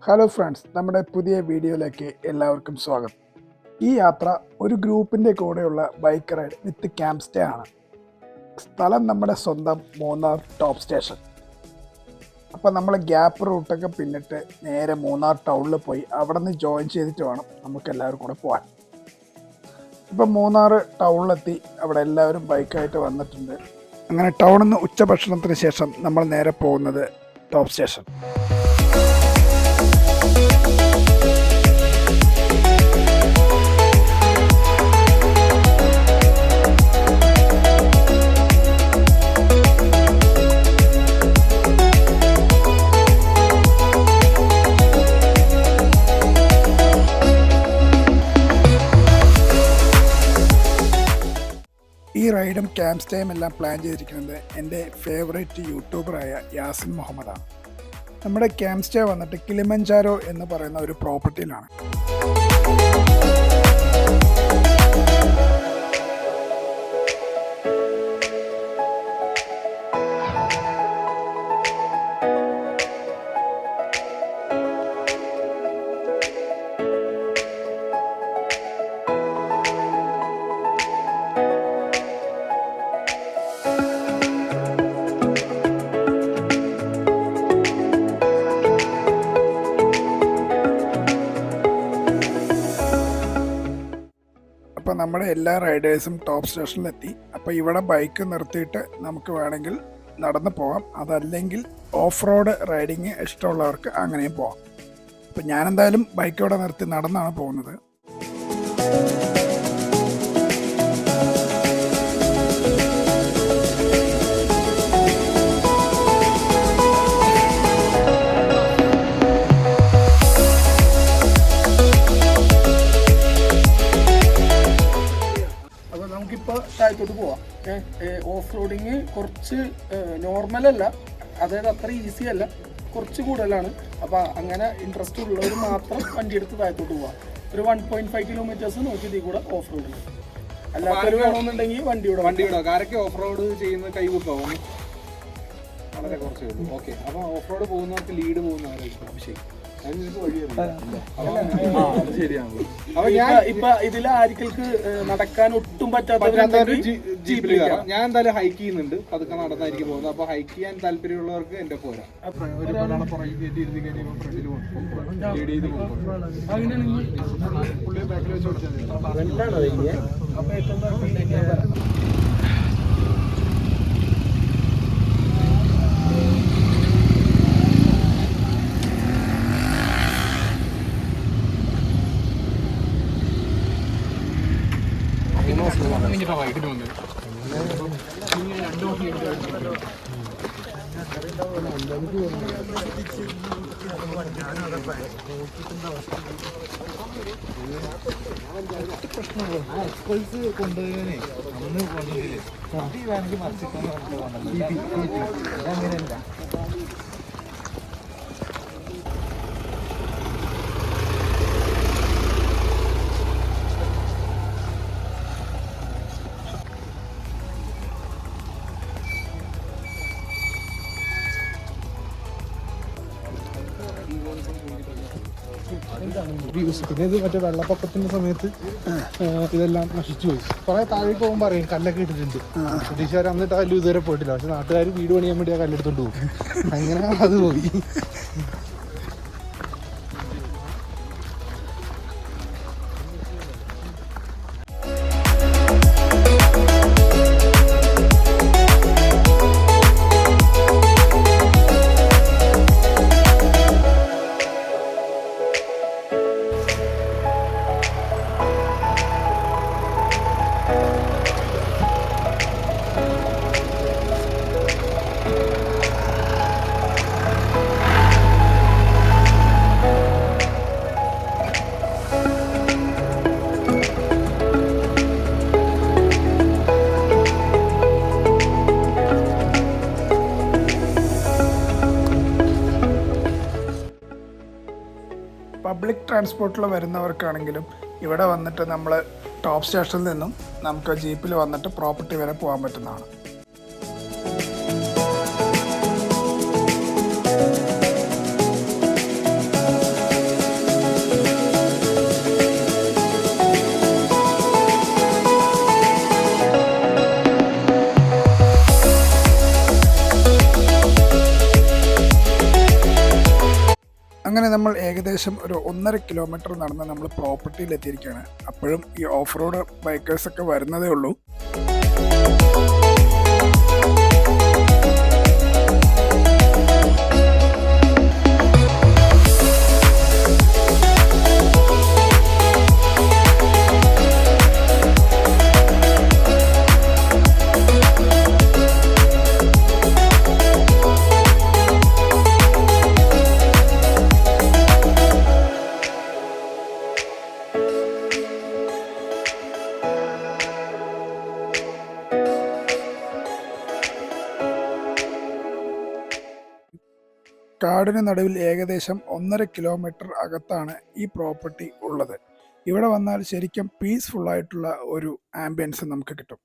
Hello friends, നമ്മുടെ പുതിയ വീഡിയോയിലേക്ക് എല്ലാവർക്കും സ്വാഗതം. ഈ യാത്ര ഒരു ഗ്രൂപ്പിൻ്റെ കൂടെയുള്ള bike ride with camp stay ആണ്. സ്ഥലം നമ്മുടെ സ്വന്തം മൂന്നാർ ടോപ്പ് സ്റ്റേഷൻ. അപ്പോൾ നമ്മൾ ഗ്യാപ്പ് റൂട്ടൊക്കെ പിന്നിട്ട് നേരെ മൂന്നാർ ടൗണിൽ പോയി അവിടെ നിന്ന് ജോയിൻ ചെയ്തിട്ട് വേണം നമുക്ക് എല്ലാവരും കൂടെ പോകാൻ. ഇപ്പം മൂന്നാർ ടൗണിലെത്തി. അവിടെ എല്ലാവരും ബൈക്കായിട്ട് വന്നിട്ടുണ്ട്. അങ്ങനെ ടൗണിൽ നിന്ന് ഉച്ചഭക്ഷണത്തിന് ശേഷം നമ്മൾ നേരെ പോകുന്നത് ടോപ്പ് സ്റ്റേഷൻ. ഈ റൈഡും ക്യാമ്പ് സ്റ്റേയും എല്ലാം പ്ലാൻ ചെയ്തിരിക്കുന്നത് എൻ്റെ ഫേവറേറ്റ് യൂട്യൂബറായ യാസിൻ മുഹമ്മദാണ്. നമ്മുടെ ക്യാമ്പ് സ്റ്റേ വന്നിട്ട് കിളിമഞ്ചാരോ എന്ന് പറയുന്ന ഒരു പ്രോപ്പർട്ടിയിലാണ്. അപ്പോൾ നമ്മുടെ എല്ലാ റൈഡേഴ്സും ടോപ്പ് സ്റ്റേഷനിലെത്തി. അപ്പോൾ ഇവിടെ ബൈക്ക് നിർത്തിയിട്ട് നമുക്ക് വേണമെങ്കിൽ നടന്ന് പോകാം, അതല്ലെങ്കിൽ ഓഫ് റോഡ് റൈഡിങ് ഇഷ്ടമുള്ളവർക്ക് അങ്ങനെയും പോകാം. അപ്പോൾ ഞാനെന്തായാലും ബൈക്ക് ഇവിടെ നിർത്തി നടന്നാണ് പോകുന്നത്. നമുക്കിപ്പോൾ താഴത്തോട്ട് പോവാം. ഓഫ് റോഡിങ് കുറച്ച് നോർമലല്ല, അതായത് അത്ര ഈസി അല്ല, കുറച്ച് കൂടുതലാണ്. അപ്പോൾ അങ്ങനെ ഇൻട്രസ്റ്റ് ഉള്ളവർ മാത്രം വണ്ടി എടുത്ത് താഴത്തോട്ട് പോവാം. ഒരു 1.5 കിലോമീറ്റേഴ്സ് നോക്കി ഇതിൽ കൂടെ ഓഫ് റോഡിൽ. അല്ലാത്തവർ വേണമെന്നുണ്ടെങ്കിൽ വണ്ടിയുടെ കാരൊക്കെ ഓഫ് റോഡ് ചെയ്യുന്ന കൈവക്കാവും വളരെ കുറച്ച്. ഓക്കെ, അപ്പോൾ ഓഫ് റോഡ് പോകുന്നവർക്ക് ലീഡ് പോകുന്നവരായിരിക്കും അഭിഷേക്. ഇപ്പൊ ഇതിൽ ആർക്കൾക്ക് നടക്കാൻ ഒട്ടും പറ്റാത്ത ജീപ്പിൽ കയറാം. ഞാൻ എന്തായാലും ഹൈക്ക് ചെയ്യുന്നുണ്ട്, പതുക്കെ നടന്നായിരിക്കും പോകുന്നത്. അപ്പൊ ഹൈക്ക് ചെയ്യാൻ താല്പര്യമുള്ളവർക്ക് എന്റെ പോരാ. കൊണ്ടുപോയേ അന്ന് കൊണ്ടില്ലേ വേണമെങ്കിൽ മറിച്ചിട്ടാണ് അങ്ങനെയല്ല. പിന്നെ ഇത് മറ്റേ വെള്ളപ്പൊക്കത്തിന്റെ സമയത്ത് ഇതെല്ലാം നശിച്ചു പോയി. കുറെ താഴേക്ക് പോകുമ്പോൾ അറിയാം കല്ലൊക്കെ ഇട്ടിട്ടുണ്ട്. ബ്രിട്ടീഷുകാർ അന്നിട്ട് കല്ല് ഇതുവരെ പോയിട്ടില്ല. പക്ഷെ നാട്ടുകാർ വീട് പണിയാൻ വേണ്ടി ആ കല്ലെടുത്തോണ്ട് പോകും. അങ്ങനെ അത് പോയി. പബ്ലിക് ട്രാൻസ്പോർട്ടിൽ വരുന്നവർക്കാണെങ്കിലും ഇവിടെ വന്നിട്ട് നമ്മൾ ടോപ്പ് സ്റ്റേഷനിൽ നിന്നും നമുക്ക് ജീപ്പിൽ വന്നിട്ട് പ്രോപ്പർട്ടി വരെ പോകാൻ പറ്റുന്നതാണ്. അങ്ങനെ നമ്മൾ ഏകദേശം ഒരു 1.5 കിലോമീറ്റർ നടന്ന് നമ്മൾ പ്രോപ്പർട്ടിയിൽ എത്തിയിരിക്കുകയാണ്. അപ്പോഴും ഈ ഓഫ് റോഡ് ബൈക്കേഴ്സൊക്കെ വരുന്നതേ ഉള്ളൂ. കാടിന് നടുവിൽ ഏകദേശം 1.5 കിലോമീറ്റർ അകത്താണ് ഈ പ്രോപ്പർട്ടി ഉള്ളത്. ഇവിടെ വന്നാൽ ശരിക്കും പീസ്ഫുള്ളായിട്ടുള്ള ഒരു ആംബിയൻസ് നമുക്ക് കിട്ടും.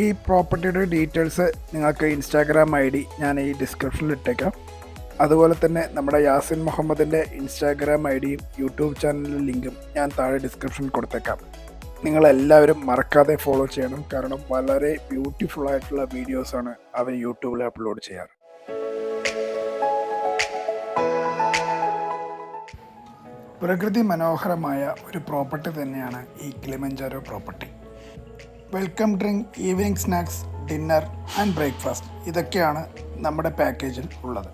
ഈ പ്രോപ്പർട്ടിയുടെ ഡീറ്റെയിൽസ് നിങ്ങൾക്ക് ഇൻസ്റ്റാഗ്രാം ID ഞാൻ ഈ ഡിസ്ക്രിപ്ഷനിൽ ഇട്ടേക്കാം. അതുപോലെ തന്നെ നമ്മുടെ യാസിൻ മുഹമ്മദിൻ്റെ ഇൻസ്റ്റാഗ്രാം IDയും യൂട്യൂബ് ചാനലിലെ ലിങ്കും ഞാൻ താഴെ ഡിസ്ക്രിപ്ഷനിൽ കൊടുത്തേക്കാം. നിങ്ങളെല്ലാവരും മറക്കാതെ ഫോളോ ചെയ്യണം. കാരണം വളരെ ബ്യൂട്ടിഫുള്ളായിട്ടുള്ള വീഡിയോസാണ് അവർ യൂട്യൂബിൽ അപ്ലോഡ് ചെയ്യാറ്. പ്രകൃതി മനോഹരമായ ഒരു പ്രോപ്പർട്ടി തന്നെയാണ് ഈ Kilimanjaro property. Welcome drink, evening snacks, dinner and breakfast ഇതൊക്കെയാണ് നമ്മുടെ പാക്കേജിൽ ഉള്ളത്.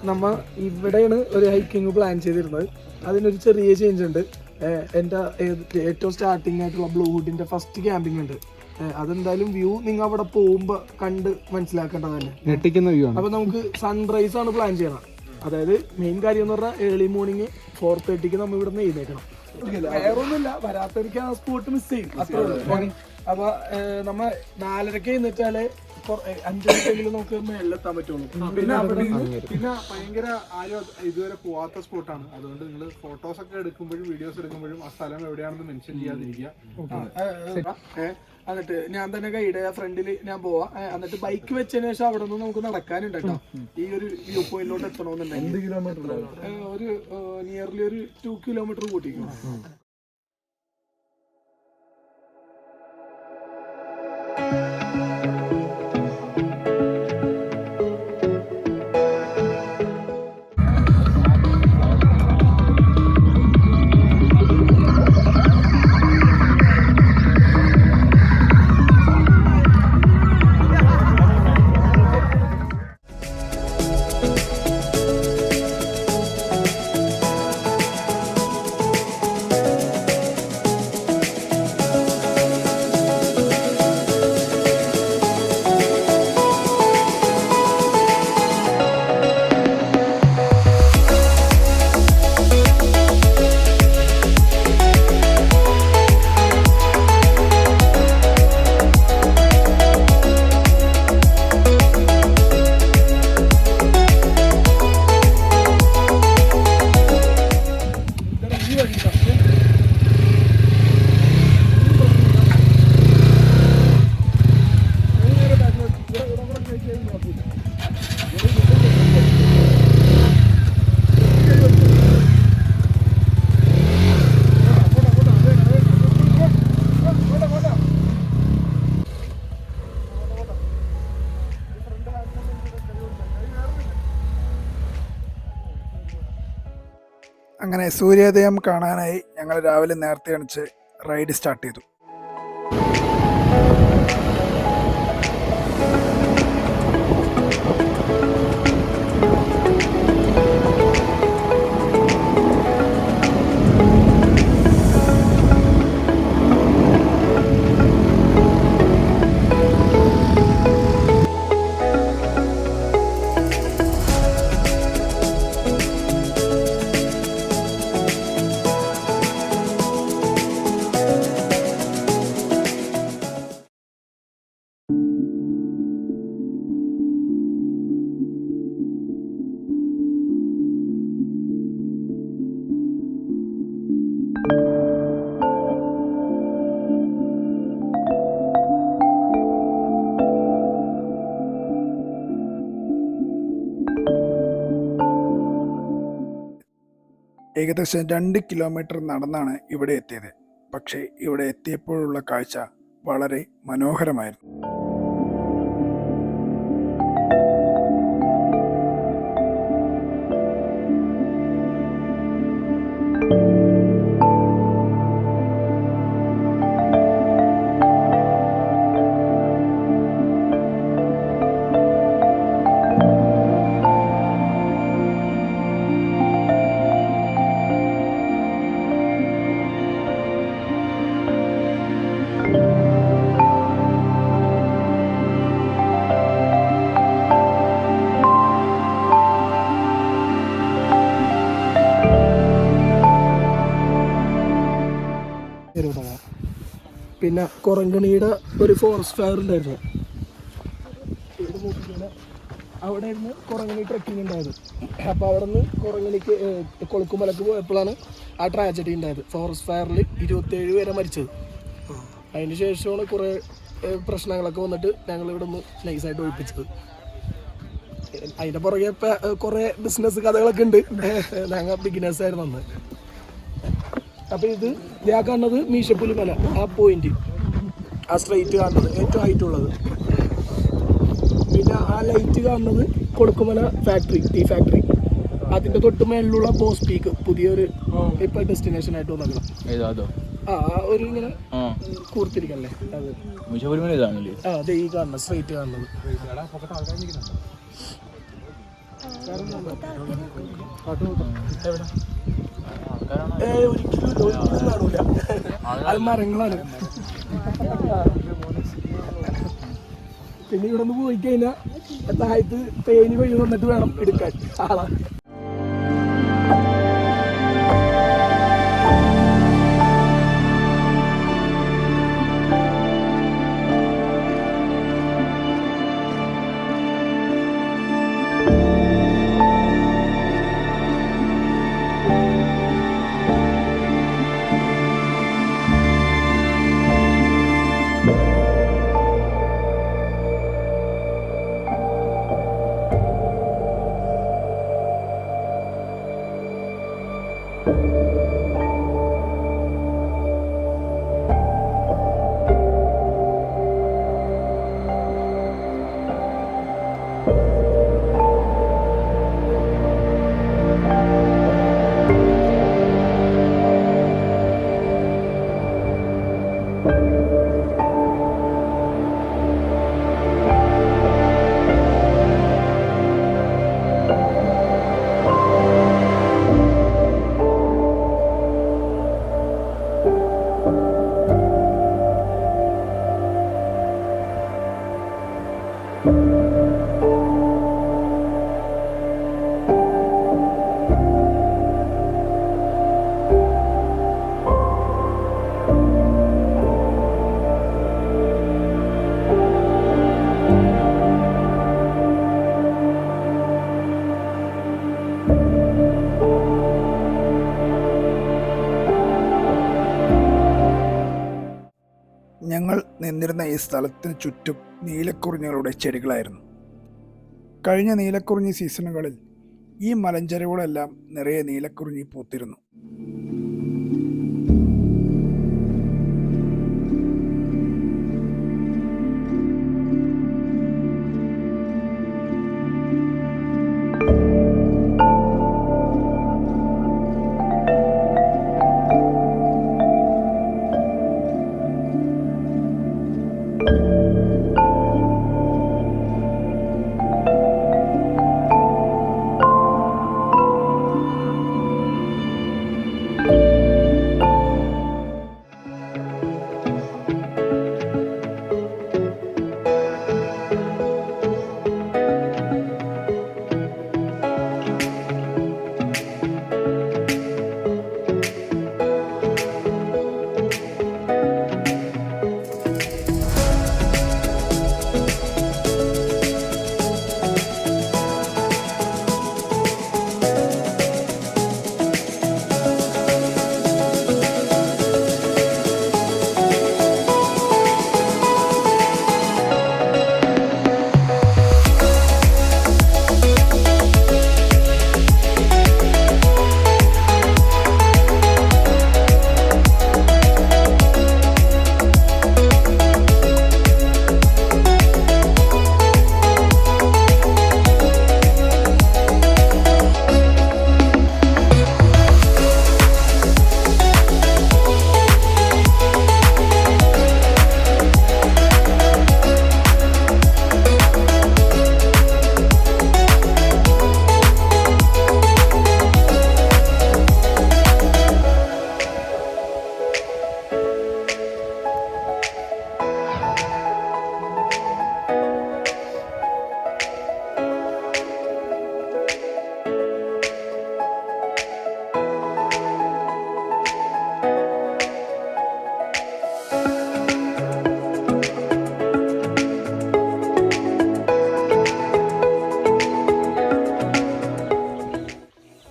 നമ്മൾ ഇവിടെയാണ് ഒരു ഹൈക്കിങ് പ്ലാൻ ചെയ്തിരുന്നത്. അതിനൊരു ചെറിയ ചേഞ്ച് ഉണ്ട്. എൻ്റെ ഏറ്റവും സ്റ്റാർട്ടിങ് ആയിട്ടുള്ള ബ്ലൂഹുഡിൻ്റെ ഫസ്റ്റ് ക്യാമ്പിംഗ് ഉണ്ട്. അതെന്തായാലും വ്യൂ നിങ്ങൾ അവിടെ പോകുമ്പോൾ കണ്ട് മനസ്സിലാക്കേണ്ടത് തന്നെ. ഞെട്ടിക്കുന്ന വ്യൂ ആണ്. അപ്പോൾ നമുക്ക് സൺറൈസ് ആണ് പ്ലാൻ ചെയ്യണം. അതായത് മെയിൻ കാര്യം എന്ന് പറഞ്ഞാൽ ഏർലി മോർണിംഗ് 4:30 നമ്മൾ ഇവിടെ നിന്ന് എഴുന്നേക്കണം. വേറൊന്നുമില്ല, വരാത്തവർക്ക് ആ സ്പോട്ട് മിസ് ചെയ്യും, അത്രേ ഉള്ളൂ. അപ്പോൾ നമ്മൾ 4:30 എഴുന്നേറ്റാലേ 5 മിനിറ്റെങ്കിലും നമുക്ക് മേളിലെത്താൻ പറ്റുള്ളൂ. പിന്നെ ഭയങ്കര ആരും ഇതുവരെ പോവാത്ത സ്പോട്ടാണ്. അതുകൊണ്ട് നിങ്ങൾ ഫോട്ടോസ് ഒക്കെ എടുക്കുമ്പോഴും വീഡിയോസ് എടുക്കുമ്പോഴും ആ സ്ഥലം എവിടെയാണെന്ന് മെൻഷൻ ചെയ്യാതിരിക്കുക. എന്നിട്ട് ഞാൻ തന്നെ ഗൈഡ് ഫ്രണ്ടിൽ ഞാൻ പോവാ. എന്നിട്ട് ബൈക്ക് വെച്ചതിന് ശേഷം അവിടെ നിന്ന് നമുക്ക് നടക്കാനുണ്ട് കേട്ടോ. ഈ ഒരു വ്യൂ പോയിന്റിലോട്ട് എത്തണമെന്നുണ്ടെങ്കിൽ ഒരു നിയർലി ഒരു 2 കിലോമീറ്റർ കൂട്ടിക്കണം. അങ്ങനെ സൂര്യോദയം കാണാനായി ഞങ്ങൾ രാവിലെ നേരത്തെ എണിച്ച് റൈഡ് സ്റ്റാർട്ട് ചെയ്തു. ഏകദേശം 2 കിലോമീറ്റർ നടന്നാണ് ഇവിടെ എത്തിയത്. പക്ഷേ ഇവിടെ എത്തിയപ്പോഴുള്ള കാഴ്ച വളരെ മനോഹരമായിരുന്നു. പിന്നെ കൊറങ്കണിയുടെ ഒരു ഫോറസ്റ്റ് ഫയർ ഉണ്ടായിരുന്നു. അവിടെ ഇരുന്ന് കൊറങ്ങണി ട്രക്കിംഗ് ഉണ്ടായത്. അപ്പോൾ അവിടെ നിന്ന് കൊറങ്ങണിക്ക് കൊളുക്കുമലക്ക് പോയപ്പോഴാണ് ആ ട്രാജഡി ഉണ്ടായത്. ഫോറസ്റ്റ് ഫയറിൽ 27 പേരെ മരിച്ചത്. അതിന് ശേഷമാണ് കുറേ പ്രശ്നങ്ങളൊക്കെ വന്നിട്ട് ഞങ്ങൾ ഇവിടെ നിന്ന് നൈസായിട്ട് ഒഴിപ്പിച്ചത്. അതിൻ്റെ പുറകെ കുറേ ബിസിനസ് കഥകളൊക്കെ ഉണ്ട്. ഞങ്ങൾ ബിഗിനേഴ്സ് ആയിരുന്നു അന്ന്. അപ്പോൾ ഇത് ഞാൻ കാണുന്നത് മീശപ്പുലിമല, ആ പോയിന്റ്, ആ സ്ട്രൈറ്റ് കാണുന്നത് ഏറ്റവും ഹൈറ്റ് ഉള്ളത്. പിന്നെ ആ ലൈറ്റ് കാണുന്നത് കൊളുക്കുമല ഫാക്ടറി, ടീ ഫാക്ടറി. അതിൻ്റെ തൊട്ട് മേളിലുള്ള ബോസ് പീക്ക്, പുതിയൊരു ഇപ്പോൾ ഡെസ്റ്റിനേഷൻ ആയിട്ട് വന്നേക്കണം. ആ ഒരു ഇങ്ങനെ കൂർത്തിരിക്കല്ലേ അത്. അതെ, ഈ കാണുന്നത് സ്ട്രൈറ്റ് കാണുന്നത്. ഒരിക്കലും കാണൂല, അത് മരങ്ങളാണ്. പിന്നെ ഇവിടെ നിന്ന് പോയി കഴിഞ്ഞാൽ താഴത്ത് തേനി വഴി വന്നിട്ട് വേണം എടുക്കാൻ ആളാ. ഞങ്ങൾ നിന്നിരുന്ന ഈ സ്ഥലത്തിന് ചുറ്റും നീലക്കുറിഞ്ഞികളുടെ ചെടികളായിരുന്നു. കഴിഞ്ഞ നീലക്കുറിഞ്ഞി സീസണുകളിൽ ഈ മലഞ്ചെരുവുകളെല്ലാം നിറയെ നീലക്കുറിഞ്ഞി പൂത്തിരുന്നു.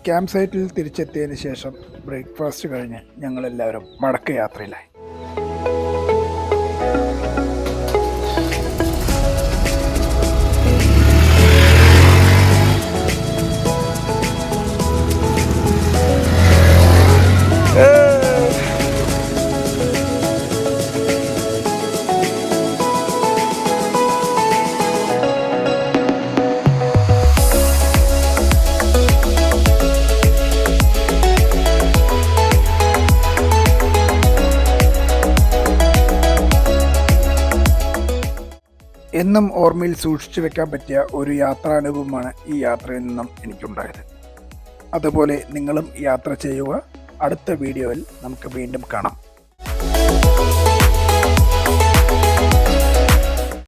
ക്യാമ്പ് സൈറ്റിൽ തിരിച്ചെത്തിയതിന് ശേഷം ബ്രേക്ക്ഫാസ്റ്റ് കഴിഞ്ഞ് ഞങ്ങളെല്ലാവരും മടക്ക യാത്രയിലായി. എന്നും ഓർമ്മയിൽ സൂക്ഷിച്ചു വെക്കാൻ പറ്റിയ ഒരു യാത്രാനുഭവമാണ് ഈ യാത്രയിൽ നിന്നും എനിക്കുണ്ടായത്. അതുപോലെ നിങ്ങളും യാത്ര ചെയ്യുക. അടുത്ത വീഡിയോയിൽ നമുക്ക് വീണ്ടും കാണാം.